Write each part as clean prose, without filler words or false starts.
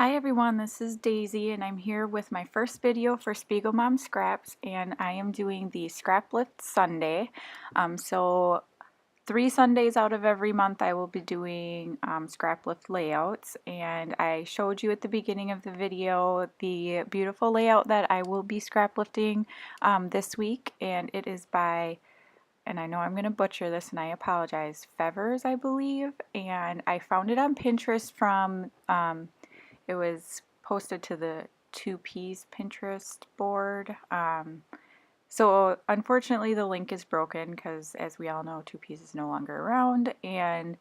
Hi everyone, this is Daisy and I'm here with my first video for Spiegel Mom Scraps, and I am doing the Scraplift Sunday. So 3 Sundays out of every month I will be doing Scraplift layouts, and I showed you at the beginning of the video the beautiful layout that I will be Scraplifting this week, and it is by, and I know I'm going to butcher this and I apologize, Vibez, I believe, and I found it on Pinterest from it was posted to the 2Ps Pinterest board. So unfortunately the link is broken because, as we all know, 2Ps is no longer around, and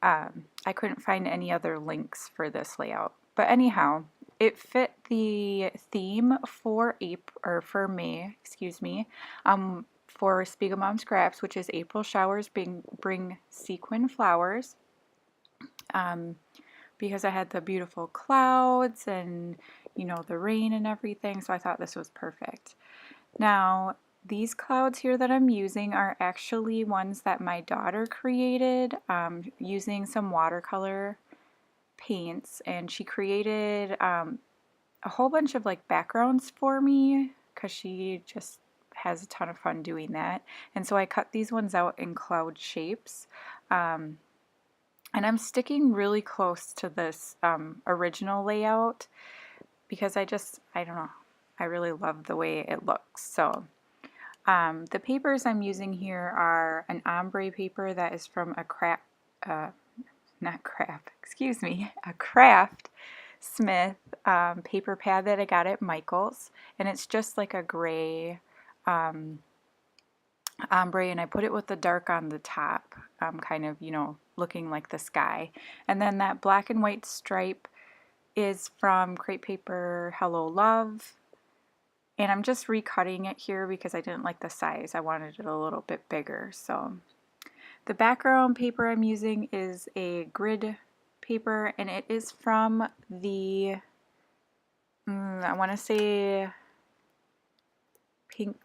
I couldn't find any other links for this layout. But anyhow, it fit the theme for April, or for May, excuse me, for Spiegel Mom Scraps, which is April showers bring sequin flowers. Because I had the beautiful clouds and, you know, the rain and everything, so I thought this was perfect. Now, these clouds here that I'm using are actually ones that my daughter created using some watercolor paints, and she created a whole bunch of like backgrounds for me because she just has a ton of fun doing that. And so I cut these ones out in cloud shapes. And I'm sticking really close to this original layout because I don't know, I really love the way it looks. So the papers I'm using here are an ombre paper that is from a Craft Smith paper pad that I got at Michael's, and it's just like a gray ombre, and I put it with the dark on the top, kind of, you know, looking like the sky. And then that black and white stripe is from Crepe Paper Hello Love, and I'm just recutting it here because I didn't like the size. I wanted it a little bit bigger. So the background paper I'm using is a grid paper, and it is from the I want to say pink,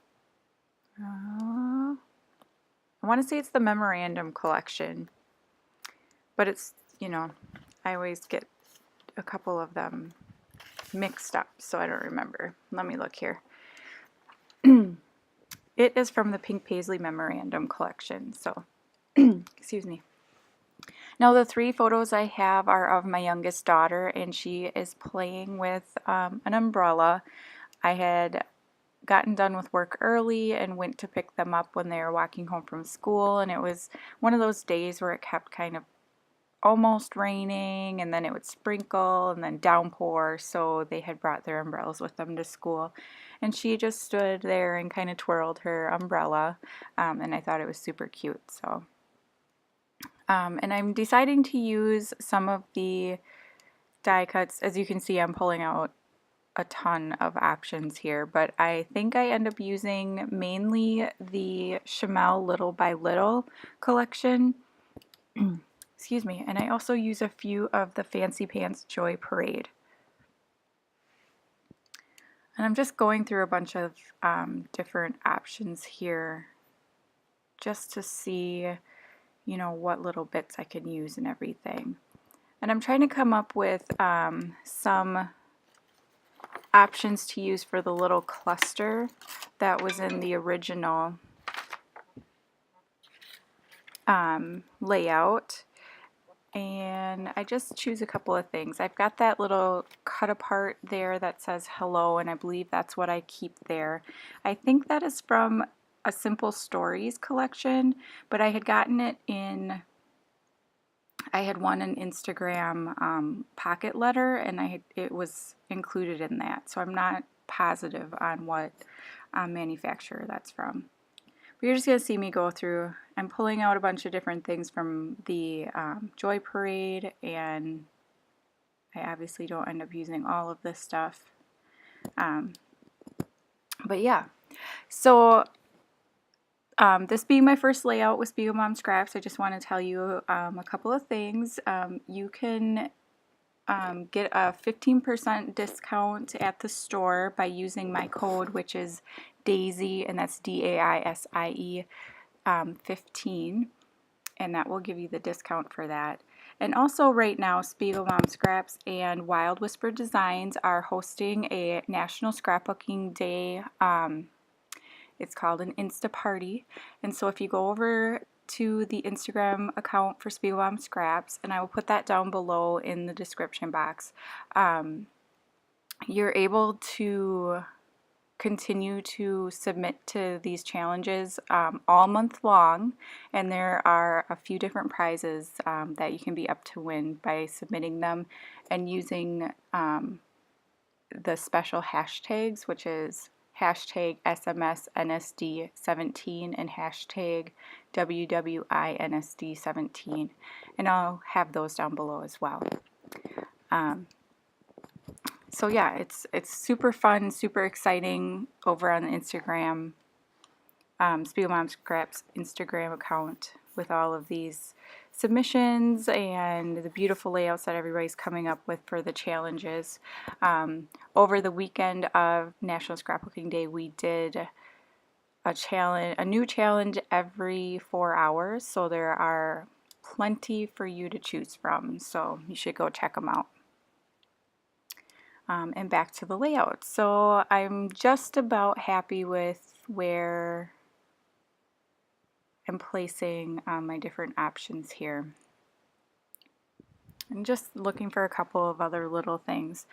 I want to say it's the Memorandum collection, but it's, you know, I always get a couple of them mixed up, so I don't remember. Let me look here. It is from the Pink Paisley Memorandum collection, so excuse me. Now the 3 photos I have are of my youngest daughter, and she is playing with an umbrella. I had gotten done with work early and went to pick them up when they were walking home from school, and it was one of those days where it kept kind of almost raining, and then it would sprinkle and then downpour, so they had brought their umbrellas with them to school, and she just stood there and kind of twirled her umbrella, and I thought it was super cute. So and I'm deciding to use some of the die cuts. As you can see, I'm pulling out a ton of options here, but I think I end up using mainly the Shimmerz Little by Little collection. Excuse me, and I also use a few of the Fancy Pants Joy Parade. And I'm just going through a bunch of different options here just to see, you know, what little bits I can use and everything. And I'm trying to come up with some options to use for the little cluster that was in the original layout. And I just choose a couple of things. I've got that little cut apart there that says hello, and I believe that's what I keep there. I think that is from a Simple Stories collection, but I had gotten it in, I had won an Instagram pocket letter, and it was included in that, so I'm not positive on what manufacturer that's from. But you're just going to see me go through. I'm pulling out a bunch of different things from the Joy Parade, and I obviously don't end up using all of this stuff. But yeah, so this being my first layout with Spiegel Mom Scraps, I just want to tell you a couple of things. You can get a 15% discount at the store by using my code, which is Daisie, and that's DAISIE 15, and that will give you the discount for that. And also right now, Spiegel Mom Scraps and Wild Whisper Designs are hosting a National Scrapbooking Day. It's called an Insta-Party. And so if you go over to the Instagram account for Spiegel Mom Scraps, and I will put that down below in the description box, you're able to continue to submit to these challenges all month long, and there are a few different prizes that you can be up to win by submitting them and using the special hashtags, which is hashtag SMS NSD17 and hashtag WWINSD17, and I'll have those down below as well. So yeah, it's super fun, super exciting over on the Instagram, Spiegel Mom Scraps Instagram account, with all of these submissions and the beautiful layouts that everybody's coming up with for the challenges. Over the weekend of National Scrapbooking Day, we did a new challenge every 4 hours, so there are plenty for you to choose from, so you should go check them out. And back to the layout. So I'm just about happy with where I'm placing my different options here. I'm just looking for a couple of other little things.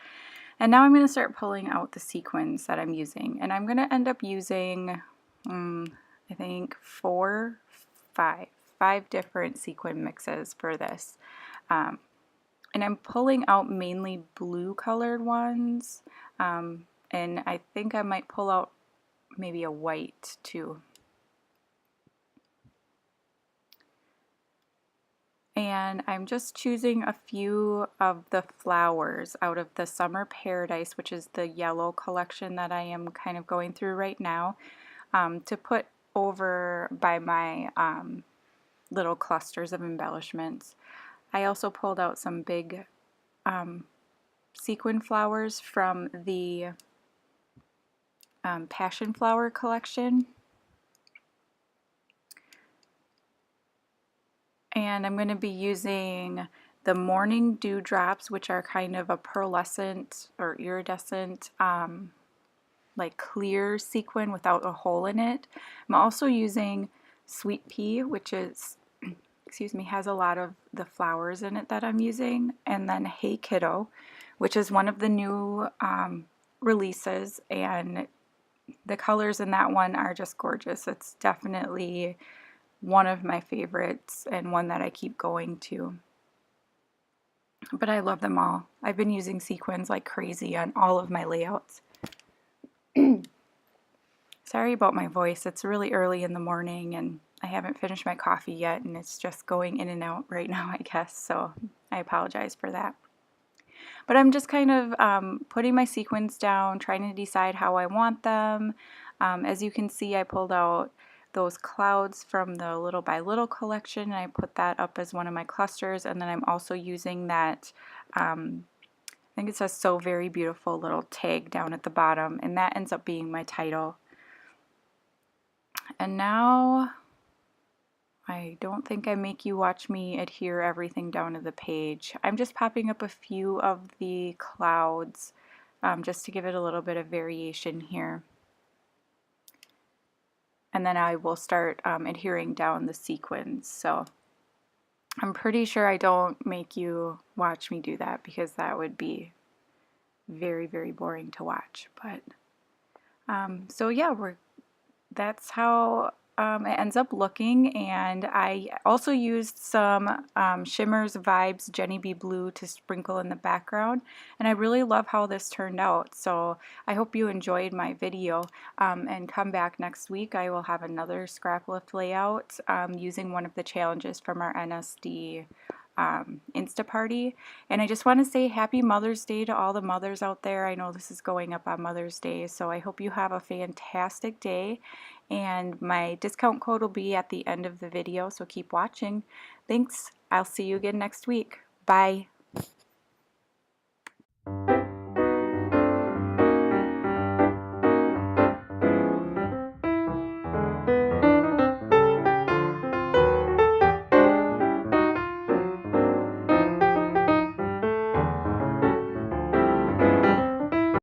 And now I'm going to start pulling out the sequins that I'm using. And I'm going to end up using, I think, five different sequin mixes for this. And I'm pulling out mainly blue colored ones, and I think I might pull out maybe a white too. And I'm just choosing a few of the flowers out of the Summer Paradise, which is the yellow collection that I am kind of going through right now, to put over by my little clusters of embellishments. I also pulled out some big sequin flowers from the Passion Flower collection. And I'm going to be using the Morning Dewdrops, which are kind of a pearlescent or iridescent, like clear sequin without a hole in it. I'm also using Sweet Pea, which is, excuse me, has a lot of the flowers in it that I'm using, and then Hey Kiddo, which is one of the new releases, and the colors in that one are just gorgeous. It's definitely one of my favorites and one that I keep going to. But I love them all. I've been using sequins like crazy on all of my layouts. Sorry about my voice. It's really early in the morning and I haven't finished my coffee yet, and it's just going in and out right now, I guess, so I apologize for that. But I'm just kind of putting my sequins down, trying to decide how I want them. As you can see, I pulled out those clouds from the Little by Little collection, and I put that up as one of my clusters, and then I'm also using that, I think it says So Very Beautiful little tag down at the bottom, and that ends up being my title. And now, I don't think I make you watch me adhere everything down to the page. I'm just popping up a few of the clouds just to give it a little bit of variation here. And then I will start adhering down the sequins. So I'm pretty sure I don't make you watch me do that, because that would be very, very boring to watch. But so yeah, that's how it ends up looking. And I also used some Shimmerz Vibez Jeni-B-Bleu to sprinkle in the background, and I really love how this turned out. So I hope you enjoyed my video, and come back next week. I will have another Scraplift layout using one of the challenges from our NSD Insta-Party. And I just want to say happy Mother's Day to all the mothers out there. I know this is going up on Mother's Day, so I hope you have a fantastic day, and my discount code will be at the end of the video, so keep watching. Thanks. I'll see you again next week. Bye.